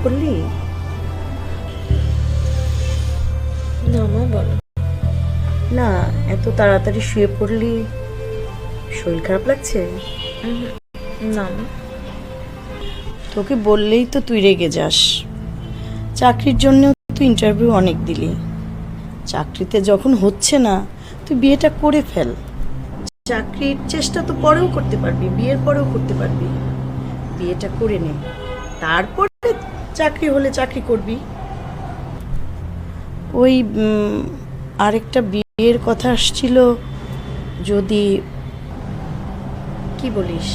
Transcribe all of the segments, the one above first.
পড়লি? না মা, বলো। না, এত তাড়াতাড়ি শুয়ে পড়লি, শরীর খারাপ লাগছে? না মা। তোকে বললেই তো তুই রেগে যাস। চাকরির জন্য তুই ইন্টারভিউ অনেক দিলি, চাকরিতে যখন হচ্ছে না তুই বিয়েটা করে ফেল। চাকরির চেষ্টা তো পরেও করতে পারবি, বিয়ের পরেও করতে পারবি। বিয়েটা করে নে, তারপরে চাকরি হলে চাকরি করবি। ওই আরেকটা বিয়ের কথা আসছিল, যদি, কি বলিস?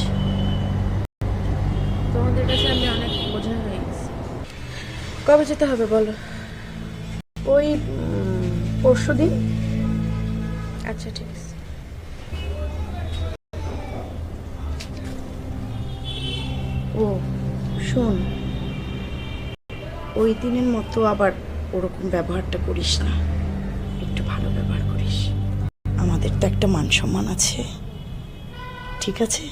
তোমাদের কাছে আমি অনেক বোঝা হয়ে গেছি। কবে যেতে হবে বলো? ওই পরশুদিন। আচ্ছা ঠিক আছে। ও শোন, ওই দিনের মতো আবার ওরকম ব্যবহারটা করিস না, একটু ভালো ব্যবহার করিস। আমাদের তো একটা মান সম্মান আছে, ঠিক আছে?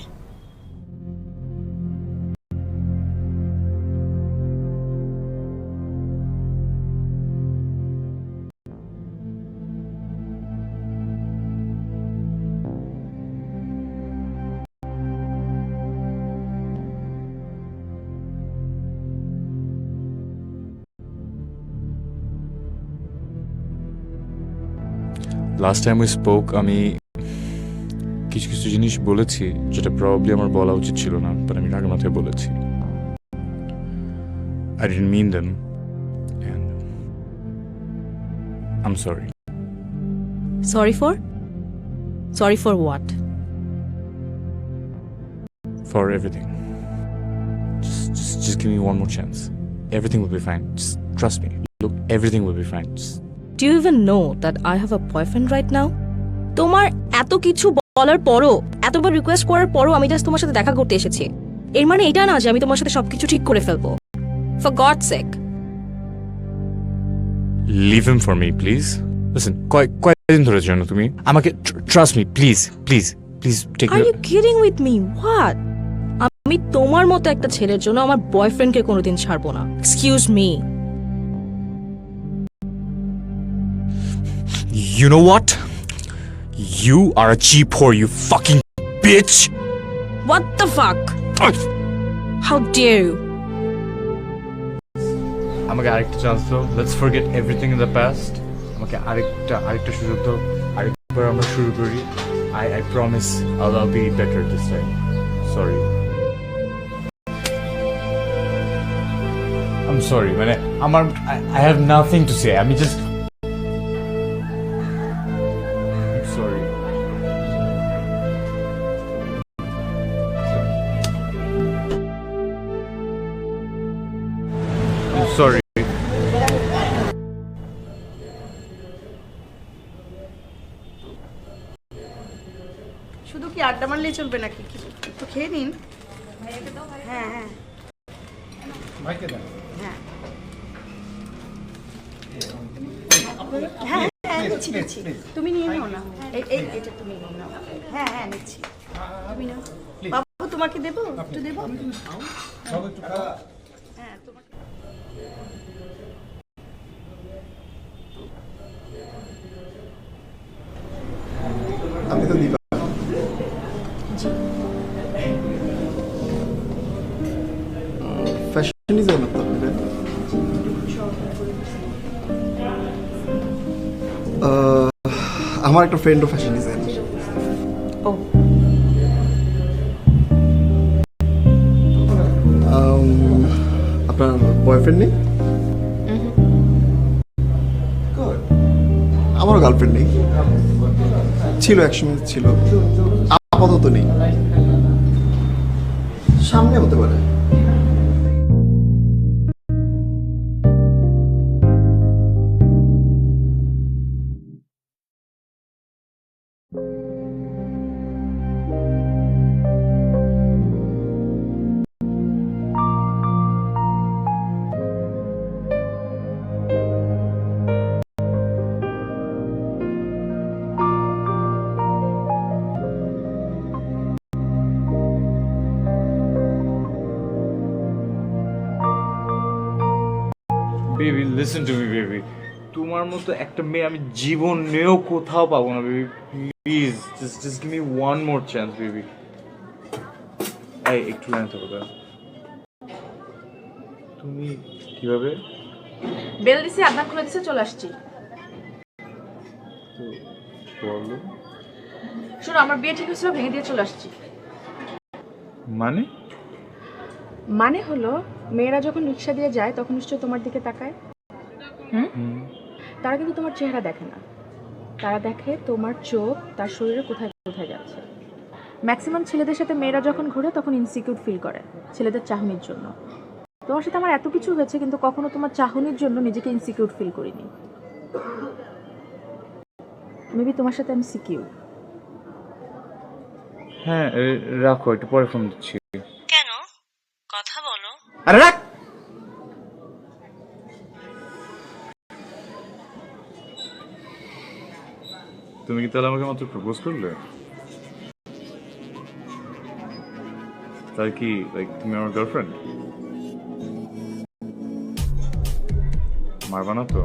লাস্ট টাইম উই স্পোক আমি কিছু কিছু জিনিস বলেছি যেটা প্রবাবলি আমার বলা উচিত ছিল না, বাট আমি রাগের মাথায় বলেছি। I didn't mean them and I'm sorry. Sorry for? Sorry for what? For everything. Just give me one more chance. Everything will be fine. Just trust me. Look, everything will be fine. Just... Do you even know that I have a boyfriend right now? তোমার এত কিছু বলার পরও, এতবার request করার পরও আমি just তোমার সাথে দেখা করতে এসেছি। এর মানে এটা না যে আমি তোমার সাথে সবকিছু ঠিক করে ফেলবো। For God's sake. Leave him for me, please. Listen, কয়দিন ধরে জানো তুমি আমাকে? Trust me, please, please, please take Are you kidding with me? What? আমি তোমার মতো একটা ছেলের জন্য আমার বয়ফ্রেন্ডকে কোনোদিন ছাড়বো না। Excuse me. You know what? You are a cheap whore, you fucking bitch! What the fuck? How dare you? আমাকে আরেকটা চান্স দাও। Let's forget everything in the past. আমাকে আরেকটা সুযোগ দাও। আরেকবার আমরা শুরু করি। I promise I'll be better this time. Sorry. I'm sorry. মানে I have nothing to say. আমি just I'm sorry. I'm sorry. শুধু কি আড্ডা মারলেই চলবে নাকি? একটু খেয়ে নিন। হ্যাঁ হ্যাঁ হ্যাঁ হ্যাঁ হ্যাঁ নিচ্ছি নিচ্ছি, তুমি নিয়ে নাও না। এটা তুমি নিয়ে নাও। হ্যাঁ হ্যাঁ নিচ্ছি, তুমি নাও। বাবু তোমাকে দেবো, একটু দেবো? হ্যাঁ তোমাকে। আমি তো দিবা ফ্যাশন ডিজাইনার তো আপনাদের? আমার একটা ফ্রেন্ডও ফ্যাশন ডিজাইনার। ও আপনার বয়ফ্রেন্ড নেই? আমারও গার্লফ্রেন্ড নেই, ছিল একসময় ছিল, আপাতত নেই। সামনে হতে পারে। Baby listen to me baby, তোমার মতো একটা মেয়ে আমি জীবনেও কোথাও পাবো না baby, please just give me one more chance baby. এই একটু লাইন থাকো দাঁড়া। তুমি কিভাবে? বেল দিছে, আদনান খুলে দিছে, চলে আসছি। তো বলো। শোনো, আমার বিয়ে ঠিক হয়েছিল, ভেঙে দিয়ে চলে আসছি। মানে? মানে হলো, মেয়েরা যখন রিক্সা দিয়ে যায় তখন নিশ্চয়ই তোমার দিকে তাকায়। তারা কিন্তু তোমার চেহারা দেখে না, তারা দেখে তোমার চোখ তার শরীরে কোথায় কোথায় যাচ্ছে। ম্যাক্সিমাম ছেলেদের সাথে মেয়েরা যখন ঘুরে তখন ইনসিকিউর ফিল করে ছেলেদের চাহনির জন্য। তোমার সাথে আমার এত কিছু হয়েছে কিন্তু কখনো তোমার চাহনির জন্য নিজেকে ইনসিকিউর ফিল করিনি। মেবি তোমার সাথে আমি সিকিউর। হ্যাঁ রাখো, একটু পরে ফোন দিচ্ছি। কেন? কথা বলো। আরে রাখ। তুমি কি তাহলে আমাকে মাত্র প্রপোজ করলে? তাই কি লাইক তুমি আমার গার্লফ্রেন্ড? মারবা না তো?